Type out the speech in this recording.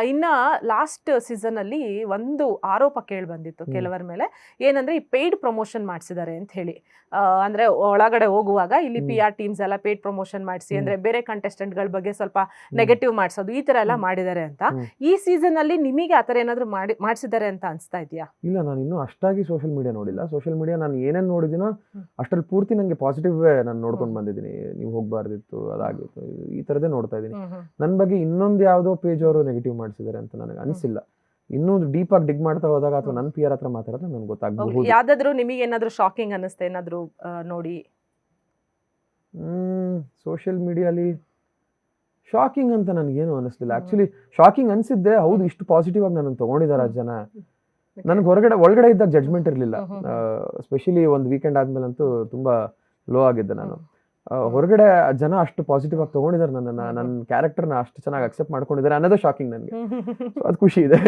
ಇನ್ನ last season ಅಲ್ಲಿ ಒಂದು ಆರೋಪ ಕೇಳಿ ಬಂದಿತ್ತು ಕೆಲವರ ಮೇಲೆ, ಏನಂದ್ರೆ ಈ ಪೇಯ್ಡ್ ಪ್ರಮೋಷನ್ ಮಾಡಿಸಿದ್ದಾರೆ ಅಂತ ಹೇಳಿ. ಅಂದ್ರೆ ಒಳಗಡೆ ಹೋಗುವಾಗ ಇಲ್ಲಿ PR ಟೀಮ್ಸ್ ಎಲ್ಲ ಪೇಯ್ಡ್ ಪ್ರಮೋಷನ್ ಮಾಡಿಸಿ, ಅಂದ್ರೆ ಬೇರೆ ಕಂಟೆಸ್ಟೆಂಟ್ ಗಳ ಬಗ್ಗೆ ಸ್ವಲ್ಪ ನೆಗೆಟಿವ್ ಮಾಡಿಸೋದು, ಈ ತರ ಎಲ್ಲ ಮಾಡಿದ್ದಾರೆ ಅಂತ. ಈ ಸೀಸನ್ ಅಲ್ಲಿ ನಿಮಗೆ ಆತರ ಏನಾದ್ರು ಮಾಡಿಸಿದ್ದಾರೆ ಅಂತ ಅನ್ಸ್ತಾ ಇದೆಯಾ? ಇಲ್ಲ, ನಾನು ಇನ್ನೂ ಅಷ್ಟಾಗಿ ಸೋಷಿಯಲ್ ಮೀಡಿಯಾ ನೋಡಿಲ್ಲ. ಸೋಷಿಯಲ್ ಮೀಡಿಯಾ ನಾನು ಏನೇನು ನೋಡಿದಿನೋ ಅಷ್ಟ್ರಲ್ಲಿ ಪೂರ್ತಿ ನಂಗೆ ಪಾಸಿಟಿವ್ ನಾನು ನೋಡ್ಕೊಂಡು ಬಂದಿದ್ದೀನಿ. ನೀವು ಹೋಗ್ಬಾರ್ದಿತ್ತು, ಅದಾಗಿತ್ತು, ಈ ತರದೇ ನೋಡ್ತಾ ಇದ್ದೀನಿ. ನನ್ನ ಬಗ್ಗೆ ಇನ್ನೊಂದು ಯಾವುದೋ ಪೇಜ್ ಅವರು ನೆಗೆಟಿವ್ ಮಾಡಿಸಿದ್ದಾರೆ ಅಂತ ನನಗೆ ಅನಿಸಿಲ್ಲ. ಇನ್ನೂ ಡೀಪ್ ಆಗಿ ಡಿಗ್ ಮಾಡ್ತಾ ಹೋದಾಗ ಅಥವಾ ನನ್ನ PR ಹತ್ರ ಮಾತಾಡೋದು ನನಗೆ ಗೊತ್ತಾಗಬಹುದು. ಯಾವ್ದಾದ್ರು ನಿಮಗೆ ಏನಾದ್ರು ಶಾಕಿಂಗ್ ಅನ್ನಿಸ್ತಾ ಏನಾದ್ರು ನೋಡಿ? ಸೋಷಿಯಲ್ ಮೀಡಿಯಾಲಿ ಶಾಕಿಂಗ್ ಅಂತ ನನಗೇನು ಅನಿಸ್ಲಿಲ್ಲ. ಆಕ್ಚುಲಿ ಶಾಕಿಂಗ್ ಅನ್ಸಿದ್ದೆ, ಹೌದು ಇಷ್ಟು ಪಾಸಿಟಿವ್ ಆಗಿ ನನ್ನ ತಗೊಂಡಿದ್ದಾರೆ ಜನ. ನನಗೆ ಒಳಗಡೆ ಇದ್ದಾಗ ಜಡ್ಜ್ಮೆಂಟ್ ಇರಲಿಲ್ಲ. ಸ್ಪೆಷಲಿ ಒಂದು ವೀಕೆಂಡ್ ಆದ್ಮೇಲಂತೂ ತುಂಬಾ ಲೋ ಆಗಿದ್ದೆ ನಾನು. ಹೊರಗಡೆ ಜನ ಅಷ್ಟು ಪಾಸಿಟಿವ್ ಆಗಿ ತಗೊಂಡಿದ್ದಾರೆ ನನ್ನ ಕ್ಯಾರೆಕ್ಟರ್ನ ಅಷ್ಟು ಚೆನ್ನಾಗಿ ಅಕ್ಸೆಪ್ಟ್ ಮಾಡ್ಕೊಂಡಿದ್ದಾರೆ ಅನ್ನೋದು ಶಾಕಿಂಗ್ ನನಗೆ. ಅದು ಖುಷಿ ಇದೆ.